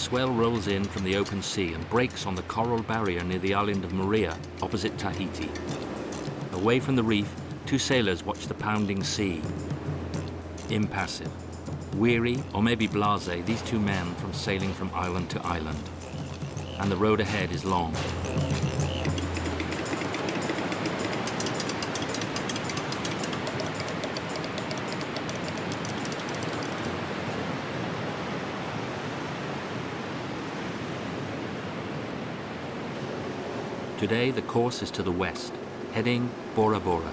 swell rolls in from the open sea and breaks on the coral barrier near the island of Maria, opposite Tahiti. Away from the reef, two sailors watch the pounding sea. Impassive, weary, or maybe blasé, these two men from sailing from island to island. And the road ahead is long. Today the course is to the west, heading Bora Bora,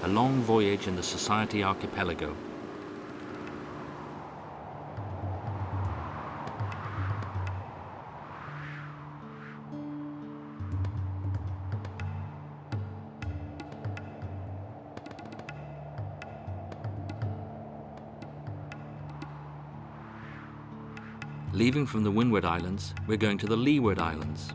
a long voyage in the Society archipelago. Leaving from the Windward Islands, we're going to the Leeward Islands.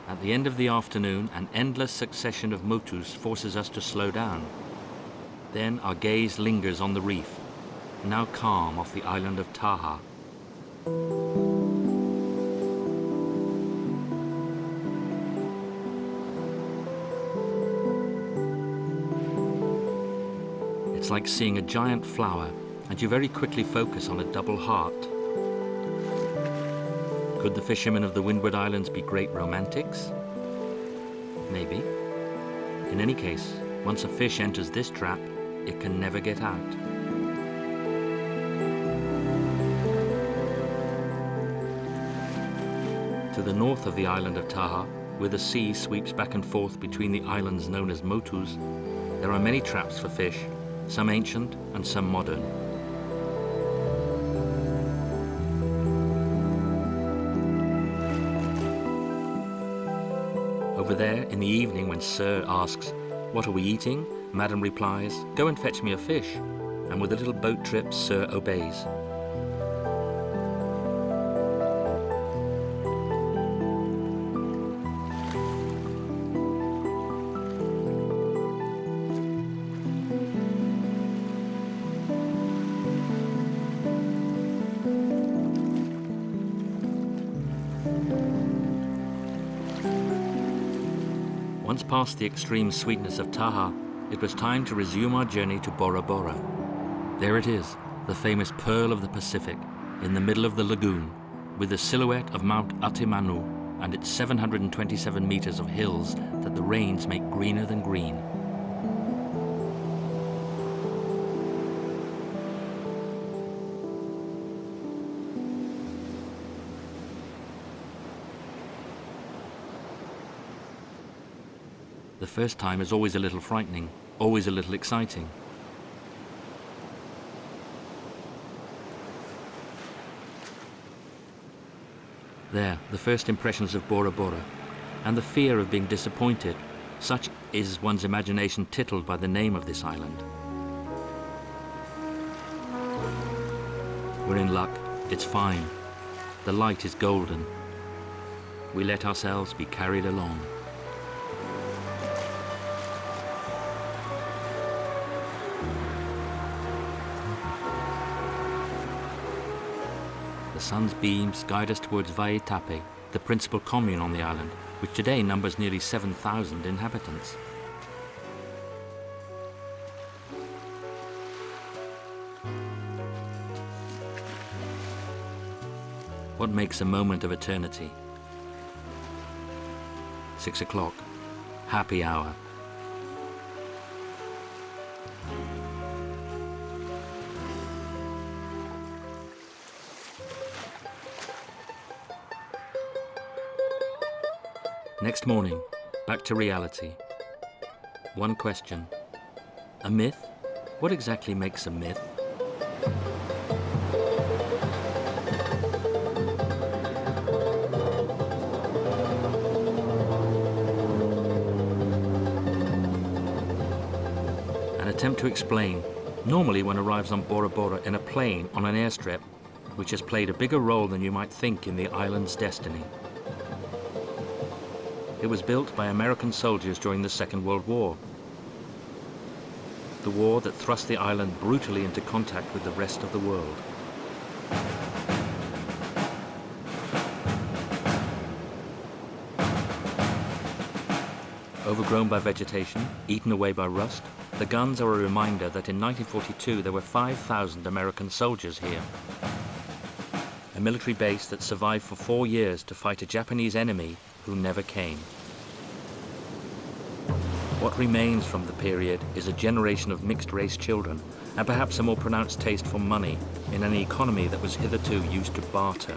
At the end of the afternoon, an endless succession of motus forces us to slow down. Then our gaze lingers on the reef, now calm off the island of Taha. It's like seeing a giant flower, and you very quickly focus on a double heart. Could the fishermen of the Windward Islands be great romantics? Maybe. In any case, once a fish enters this trap, it can never get out. To the north of the island of Taha, where the sea sweeps back and forth between the islands known as motus, there are many traps for fish, some ancient and some modern. Over there, in the evening, when Sir asks, "What are we eating?" Madam replies, "Go and fetch me a fish." And with a little boat trip, Sir obeys. Once past the extreme sweetness of Taha, it was time to resume our journey to Bora Bora. There it is, the famous pearl of the Pacific, in the middle of the lagoon, with the silhouette of Mount Otemanu and its 727 meters of hills that the rains make greener than green. The first time is always a little frightening, always a little exciting. There, the first impressions of Bora Bora, and the fear of being disappointed. Such is one's imagination tittled by the name of this island. We're in luck, it's fine. The light is golden. We let ourselves be carried along. The sun's beams guide us towards Vaitape, the principal commune on the island, which today numbers nearly 7,000 inhabitants. What makes a moment of eternity? 6 o'clock, happy hour. Next morning, back to reality. One question. A myth? What exactly makes a myth? An attempt to explain. Normally one arrives on Bora Bora in a plane on an airstrip, which has played a bigger role than you might think in the island's destiny. It was built by American soldiers during the Second World War. The war that thrust the island brutally into contact with the rest of the world. Overgrown by vegetation, eaten away by rust, the guns are a reminder that in 1942 there were 5,000 American soldiers here. A military base that survived for 4 years to fight a Japanese enemy who never came. What remains from the period is a generation of mixed-race children, and perhaps a more pronounced taste for money in an economy that was hitherto used to barter.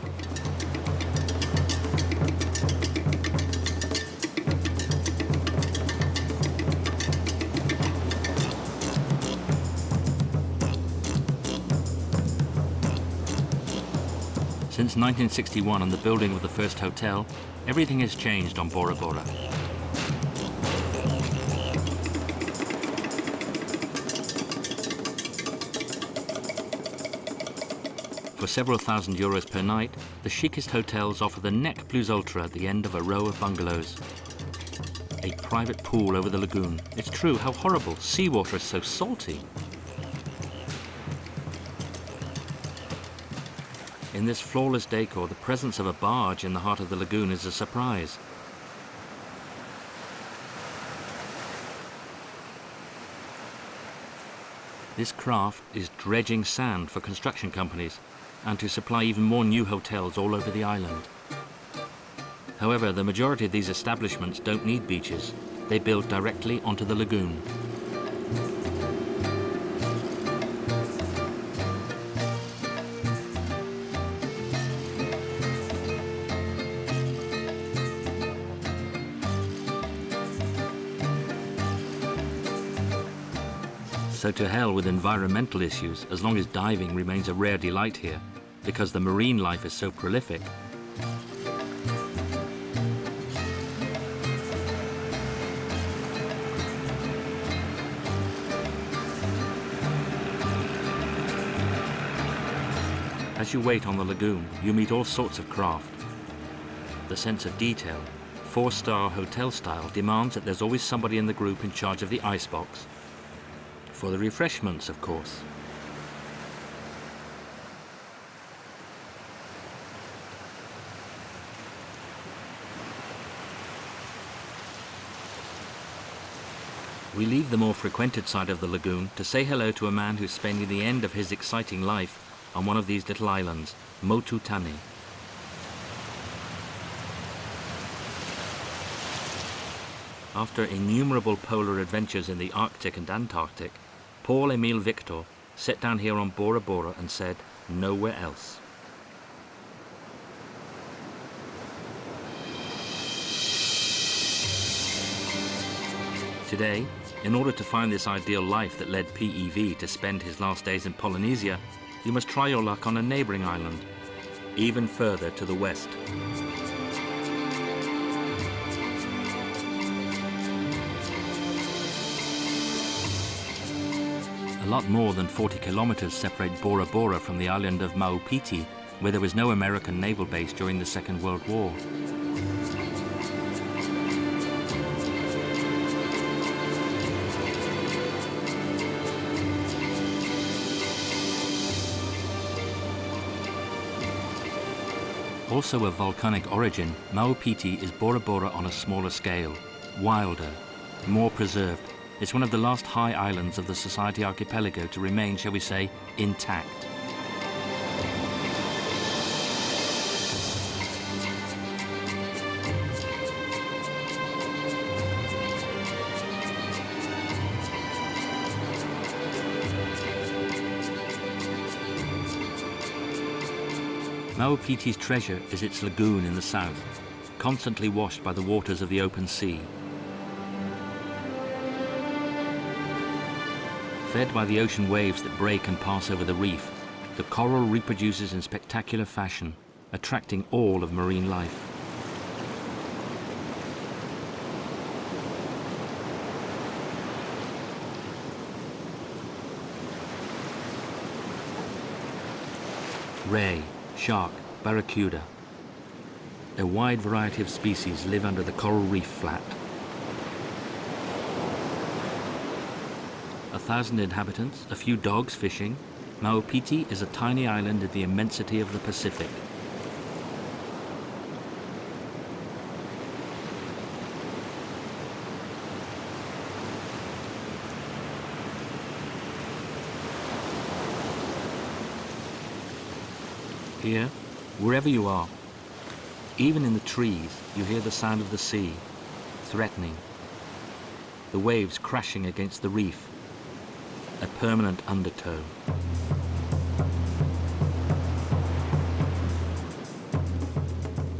Since 1961 and the building of the first hotel, everything has changed on Bora Bora. For several thousand euros per night, the chicest hotels offer the nec plus ultra at the end of a row of bungalows. A private pool over the lagoon. It's true, how horrible. Seawater is so salty. In this flawless decor, the presence of a barge in the heart of the lagoon is a surprise. This craft is dredging sand for construction companies and to supply even more new hotels all over the island. However, the majority of these establishments don't need beaches. They build directly onto the lagoon. So to hell with environmental issues, as long as diving remains a rare delight here, because the marine life is so prolific. As you wait on the lagoon, you meet all sorts of craft. The sense of detail, 4-star hotel style, demands that there's always somebody in the group in charge of the icebox. For the refreshments, of course. We leave the more frequented side of the lagoon to say hello to a man who's spending the end of his exciting life on one of these little islands, Mount Otemanu. After innumerable polar adventures in the Arctic and Antarctic, Paul-Emile Victor sat down here on Bora Bora and said, nowhere else. Today, in order to find this ideal life that led PEV to spend his last days in Polynesia, you must try your luck on a neighboring island, even further to the west. A lot more than 40 kilometers separate Bora Bora from the island of Maupiti, where there was no American naval base during the Second World War. Also of volcanic origin, Maupiti is Bora Bora on a smaller scale, wilder, more preserved. It's one of the last high islands of the Society archipelago to remain, shall we say, intact. Maupiti's treasure is its lagoon in the south, constantly washed by the waters of the open sea. Fed by the ocean waves that break and pass over the reef, the coral reproduces in spectacular fashion, attracting all of marine life. Ray, shark, barracuda. A wide variety of species live under the coral reef flat. 1,000 inhabitants, a few dogs fishing, Maupiti is a tiny island in the immensity of the Pacific. Here, wherever you are, even in the trees, you hear the sound of the sea, threatening. The waves crashing against the reef, a permanent undertow.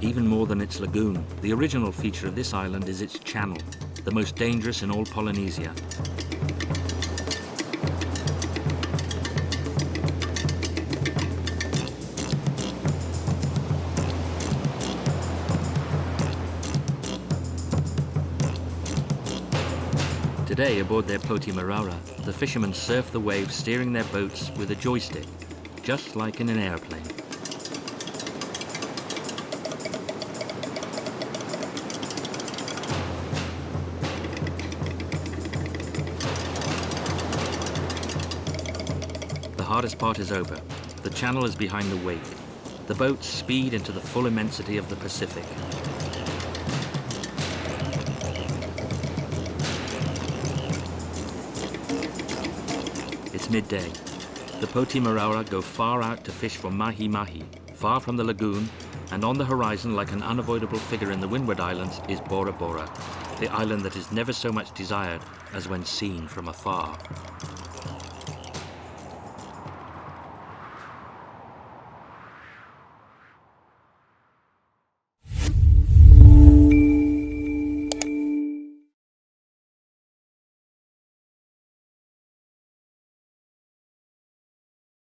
Even more than its lagoon, the original feature of this island is its channel, the most dangerous in all Polynesia. Today, aboard their Polynesia, the fishermen surf the waves, steering their boats with a joystick, just like in an airplane. The hardest part is over. The channel is behind the wake. The boats speed into the full immensity of the Pacific. It's midday. The Polynesia go far out to fish for mahi-mahi, far from the lagoon, and on the horizon, like an unavoidable figure in the Windward Islands, is Bora Bora, the island that is never so much desired as when seen from afar.